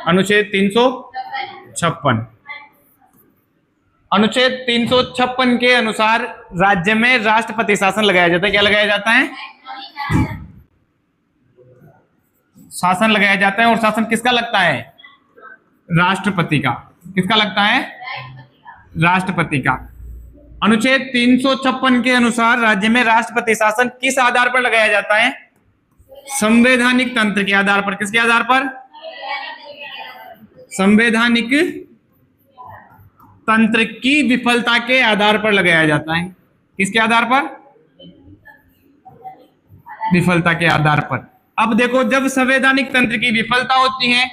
अनुच्छेद 356। अनुच्छेद 356 के अनुसार राज्य में राष्ट्रपति शासन लगाया जाता है। क्या लगाया जाता है? शासन लगाया जाता है। और शासन किसका लगता है? राष्ट्रपति का। किसका लगता है? राष्ट्रपति का। अनुच्छेद 356 के अनुसार राज्य में राष्ट्रपति शासन किस आधार पर लगाया जाता है? संवैधानिक तंत्र के आधार पर। किसके आधार पर? संवैधानिक तंत्र की विफलता के आधार पर लगाया जाता है। किसके आधार पर? विफलता के आधार पर। अब देखो, जब संवैधानिक तंत्र की विफलता होती है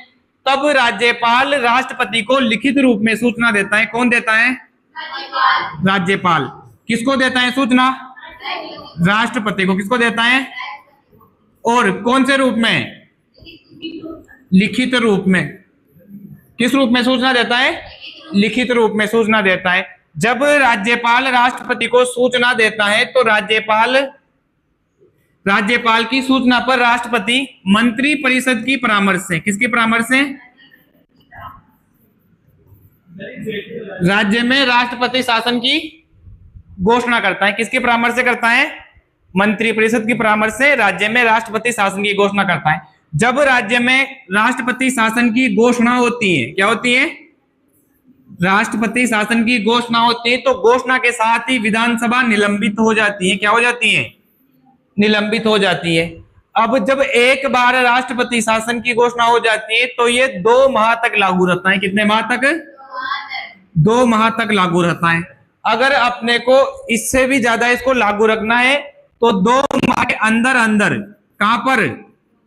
तब राज्यपाल राष्ट्रपति को लिखित रूप में सूचना देता है। कौन देता है? राज्यपाल। किसको देता है सूचना? राष्ट्रपति को। किसको देता है? और कौन से रूप में? लिखित रूप में। किस रूप में सूचना देता है? लिखित रूप में सूचना देता है। जब राज्यपाल राष्ट्रपति को सूचना देता है तो राज्यपाल की सूचना पर राष्ट्रपति मंत्री परिषद की परामर्श से, किसकी परामर्श से? राज्य में राष्ट्रपति शासन की घोषणा करता है। किसकी परामर्श से करता है? मंत्री परिषद की परामर्श से राज्य में राष्ट्रपति शासन की घोषणा करता है। जब राज्य में राष्ट्रपति शासन की घोषणा होती है, क्या होती है? राष्ट्रपति शासन की घोषणा होती है, तो घोषणा के साथ ही विधानसभा निलंबित हो जाती है। क्या हो जाती है? निलंबित हो जाती है। अब जब एक बार राष्ट्रपति शासन की घोषणा हो जाती है तो ये 2 माह तक लागू रहता है। कितने माह तक? 2 माह तक लागू रहता है। अगर अपने को इससे भी ज्यादा इसको लागू रखना है तो 2 माह के अंदर अंदर कहां पर?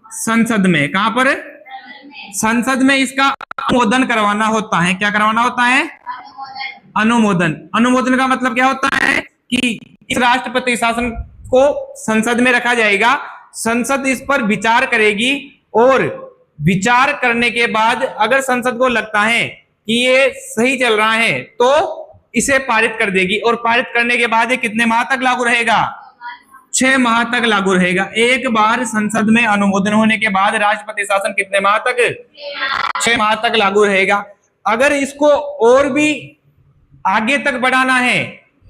संसद में। कहां पर? संसद में इसका अनुमोदन करवाना होता है। क्या करवाना होता है? अनुमोदन। अनुमोदन का मतलब क्या होता है कि इस राष्ट्रपति शासन को संसद में रखा जाएगा, संसद इस पर विचार करेगी और विचार करने के बाद अगर संसद को लगता है कि ये सही चल रहा है तो इसे पारित कर देगी। और पारित करने के बाद ये कितने माह तक लागू रहेगा? 6 माह तक लागू रहेगा। एक बार संसद में अनुमोदन होने के बाद राष्ट्रपति शासन कितने माह तक? 6 माह तक लागू रहेगा। अगर इसको और भी आगे तक बढ़ाना है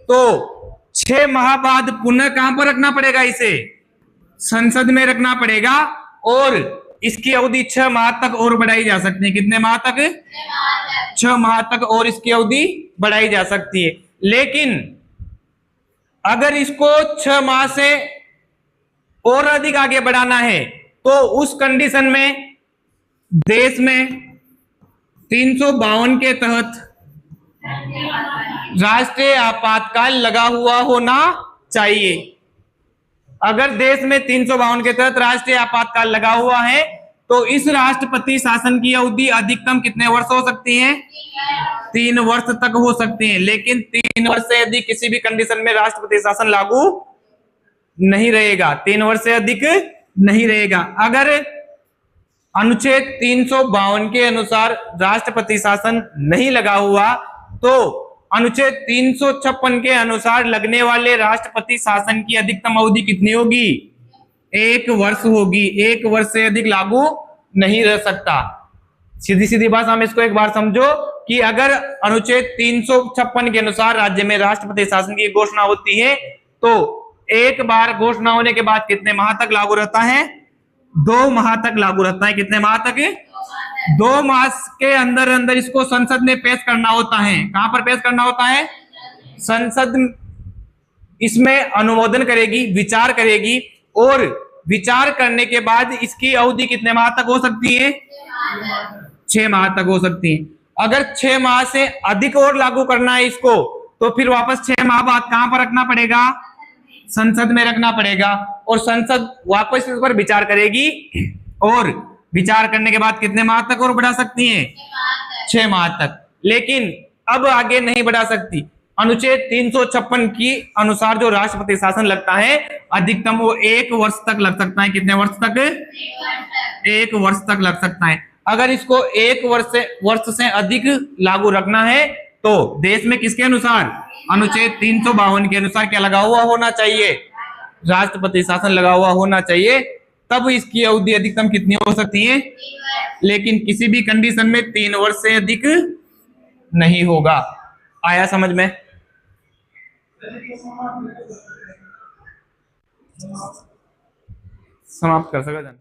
तो 6 माह बाद पुनः कहां पर रखना पड़ेगा? इसे संसद में रखना पड़ेगा और इसकी अवधि 6 माह तक और बढ़ाई जा सकती है। कितने माह तक? 6 माह तक और इसकी अवधि बढ़ाई जा सकती है। लेकिन अगर इसको 6 माह से और अधिक आगे बढ़ाना है तो उस कंडीशन में देश में 352 के तहत राष्ट्रीय आपातकाल लगा हुआ होना चाहिए। अगर देश में 352 के तहत राष्ट्रीय आपातकाल लगा हुआ है तो इस राष्ट्रपति शासन की अवधि अधिकतम कितने वर्ष हो सकती है? 3 वर्ष तक हो सकती है। लेकिन 3 वर्ष से अधिक किसी भी कंडीशन में राष्ट्रपति शासन लागू नहीं रहेगा। 3 वर्ष से अधिक नहीं रहेगा। अगर अनुच्छेद 352 के अनुसार राष्ट्रपति शासन नहीं लगा हुआ तो अनुच्छेद 356 के अनुसार लगने वाले राष्ट्रपति शासन की अधिकतम अवधि कितनी होगी? 1 वर्ष होगी। 1 वर्ष से अधिक लागू नहीं रह सकता। सीधी सीधी बात हम इसको एक बार समझो कि अगर अनुच्छेद 356 के अनुसार राज्य में राष्ट्रपति शासन की घोषणा होती है तो एक बार घोषणा होने के बाद कितने माह तक लागू रहता है? 2 माह तक लागू रहता है। कितने माह तक? 2 मास के अंदर अंदर इसको संसद में पेश करना होता है। कहां पर पेश करना होता है? संसद इसमें अनुमोदन करेगी, विचार करेगी और विचार करने के बाद इसकी अवधि कितने माह तक हो सकती है? 6 माह तक हो सकती है। अगर 6 माह से अधिक और लागू करना है इसको तो फिर वापस 6 माह बाद कहां पर रखना पड़ेगा? संसद में रखना पड़ेगा और संसद वापस इस पर विचार करेगी और विचार करने के बाद कितने माह तक और बढ़ा सकती है? 6 माह तक। लेकिन अब आगे नहीं बढ़ा सकती। अनुच्छेद 356 की अनुसार जो राष्ट्रपति शासन लगता है अधिकतम वो 1 वर्ष तक लग सकता है। कितने वर्ष तक? 1 वर्ष तक लग सकता है। अगर इसको 1 वर्ष से अधिक लागू रखना है तो देश में किसके अनुसार? अनुच्छेद 352 के अनुसार क्या लगा हुआ होना चाहिए? राष्ट्रपति शासन लगा हुआ होना चाहिए। तब इसकी अवधि अधिकतम कितनी हो सकती है? लेकिन किसी भी कंडीशन में 3 वर्ष से अधिक नहीं होगा। आया समझ में? समाप्त कर सका जाना।